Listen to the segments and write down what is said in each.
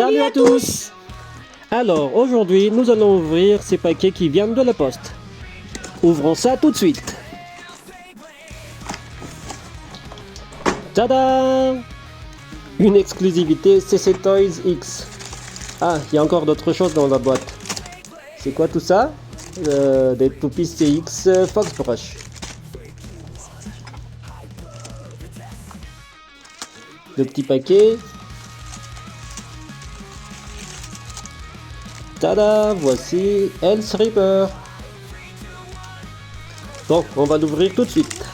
Salut à tous! Alors aujourd'hui nous allons ouvrir ces paquets qui viennent de la poste. Ouvrons ça tout de suite. Tada! Une exclusivité CC Toys X. Ah, il y a encore d'autres choses dans la boîte. C'est quoi tout ça? Des toupies CX Fox Brush. Le petit paquet. Tada, voici Else Reaper. Bon, on va l'ouvrir tout de suite.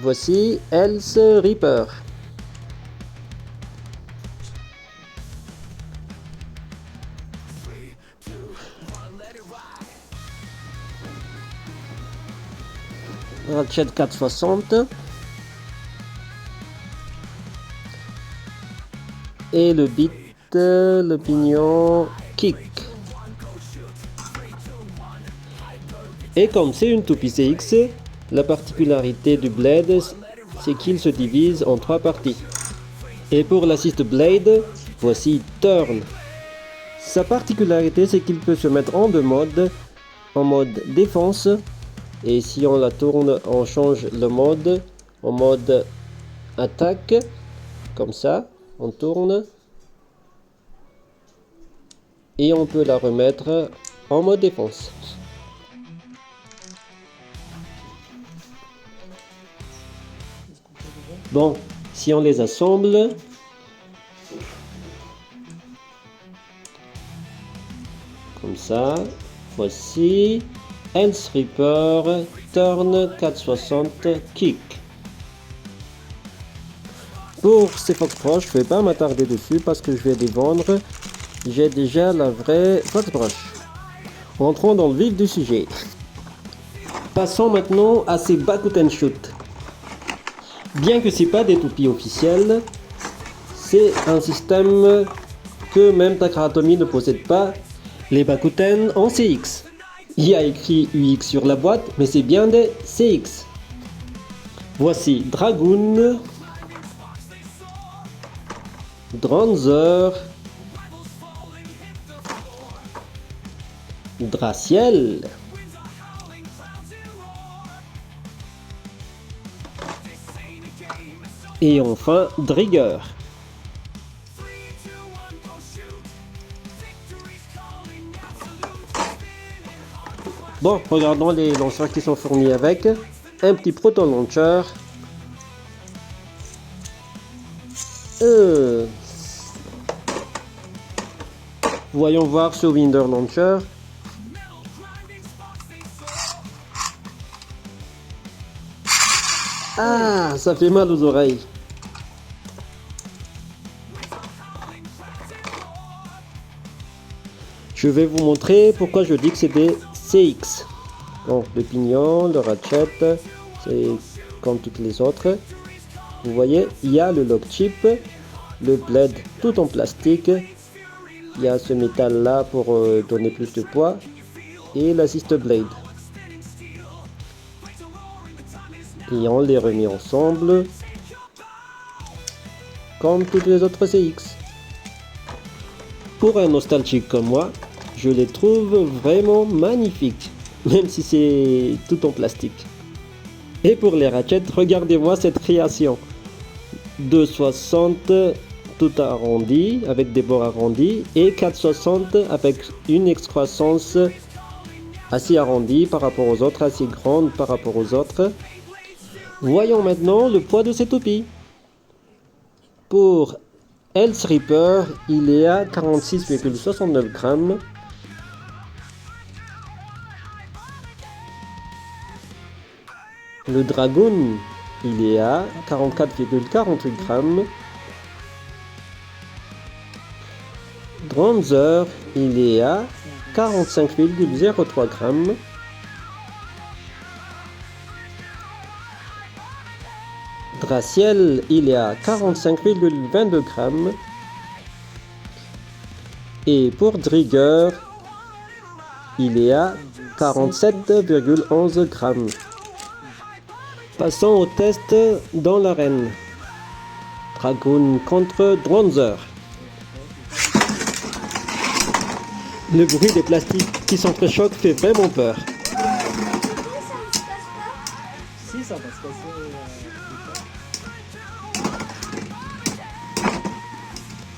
Voici Else Reaper. Ratchet 460. Et le bit, le pignon kick. Et comme c'est une toupie CX, la particularité du blade, c'est qu'il se divise en 3 parties. Et pour l'assist blade, voici Turn. Sa particularité, c'est qu'il peut se mettre en 2 modes. En mode défense, et si on la tourne, on change le mode en mode attaque, comme ça. On tourne et on peut la remettre en mode défense. Bon, si on les assemble, comme ça, voici Else Reaper Turn 460 Kick. Pour ces Fox Brush, je ne vais pas m'attarder dessus parce que je vais les vendre. J'ai déjà la vraie Fox Brush. Rentrons dans le vif du sujet. Passons maintenant à ces Bakuten Shoot. Bien que ce n'est pas des toupies officielles, c'est un système que même Takara Tomy ne possède pas, les Bakuten en CX. Il y a écrit UX sur la boîte, mais c'est bien des CX. Voici Dragoon, Dranzer, Draciel, et enfin Drigger. Bon, regardons les lanceurs qui sont fournis avec. Un petit proton launcher. Voyons voir ce Winder Launcher. Ah, ça fait mal aux oreilles. Je vais vous montrer pourquoi je dis que c'est des CX. Donc le pignon, le ratchet, c'est comme toutes les autres. Vous voyez, il y a le lock chip, le blade tout en plastique. Il y a ce métal là pour donner plus de poids et l'assist blade. Et on les remet ensemble comme toutes les autres CX. Pour un nostalgique comme moi, je les trouve vraiment magnifiques, même si c'est tout en plastique. Et pour les ratchets, regardez-moi cette création. 260 tout arrondi avec des bords arrondis et 460 avec une excroissance assez arrondie par rapport aux autres, assez grande par rapport aux autres. Voyons maintenant le poids de ces toupies. Pour Else Reaper, il est à 46,69 grammes. Le Dragoon, il est à 44,48 grammes. Dranzer, il est à 45,03 grammes. Draciel, il est à 45,22 grammes. Et pour Drigger, il est à 47,11 grammes. Passons au test dans l'arène. Dragoon contre Dronzer. Le bruit des plastiques qui s'entrechoquent fait vraiment peur. Si, ça va se casser.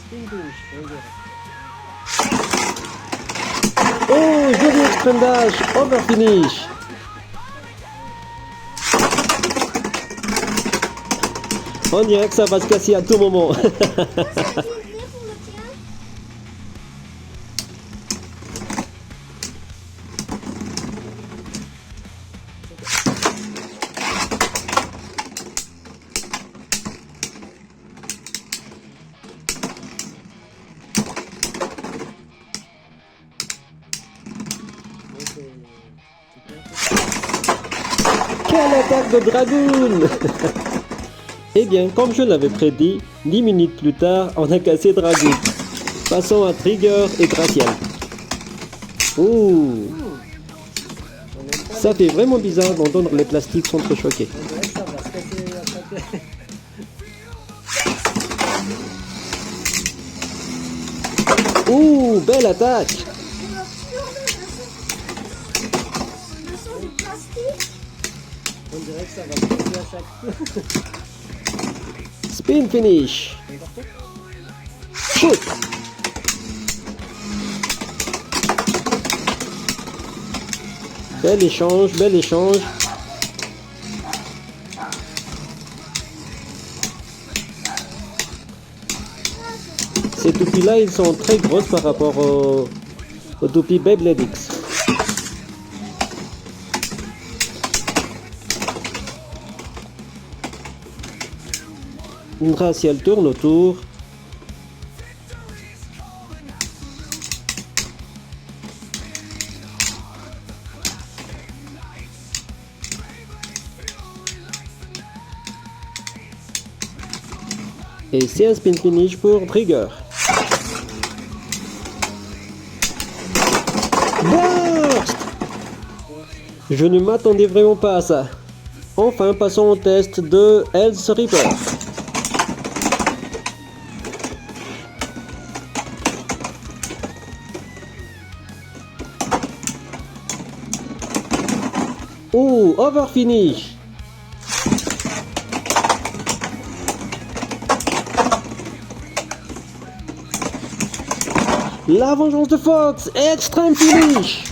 Spin finish, on dirait. Oh, joli extreme dash, over finish. On dirait que ça va se casser à tout moment. Quelle attaque de Dragoon! Eh bien, comme je l'avais prédit, 10 minutes plus tard, on a cassé Dragoon. Passons à Trigger et Graciel. Ouh! Ça fait vraiment bizarre d'entendre les plastiques s'entrechoquer. On dirait que ça va se casser à chaque... Ouh, belle attaque! On dirait que ça va se casser à chaque... Spin finish! Shoot! Bel échange, bel échange. Ces toupies-là, ils sont très grosses par rapport aux toupies Beyblade X. Une Gracielle tourne autour. Et c'est un spin finish pour Trigger. Burst! Je ne m'attendais vraiment pas à ça. Enfin, passons au test de Health Reaper. Oh, over finish! La vengeance de Fox, extreme finish!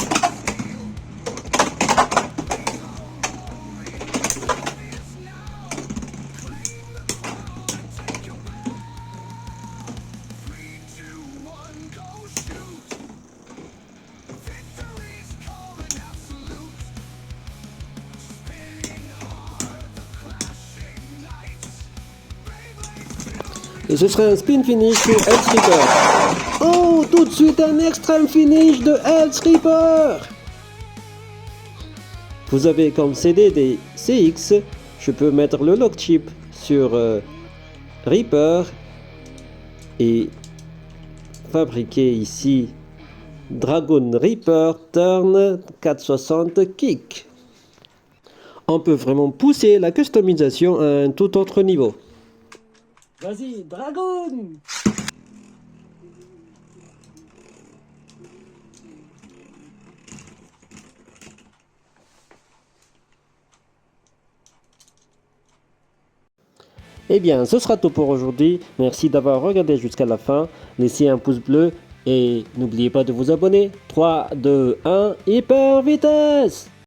Et ce serait un spin finish pour Health Reaper. Oh, tout de suite un extreme finish de Health Reaper. Vous avez comme CD des CX, je peux mettre le lock chip sur Reaper et fabriquer ici Dragoon Reaper Turn 460 Kick. On peut vraiment pousser la customisation à un tout autre niveau. Vas-y, Dragoon! Eh bien, ce sera tout pour aujourd'hui. Merci d'avoir regardé jusqu'à la fin. Laissez un pouce bleu et n'oubliez pas de vous abonner. 3, 2, 1, hyper vitesse!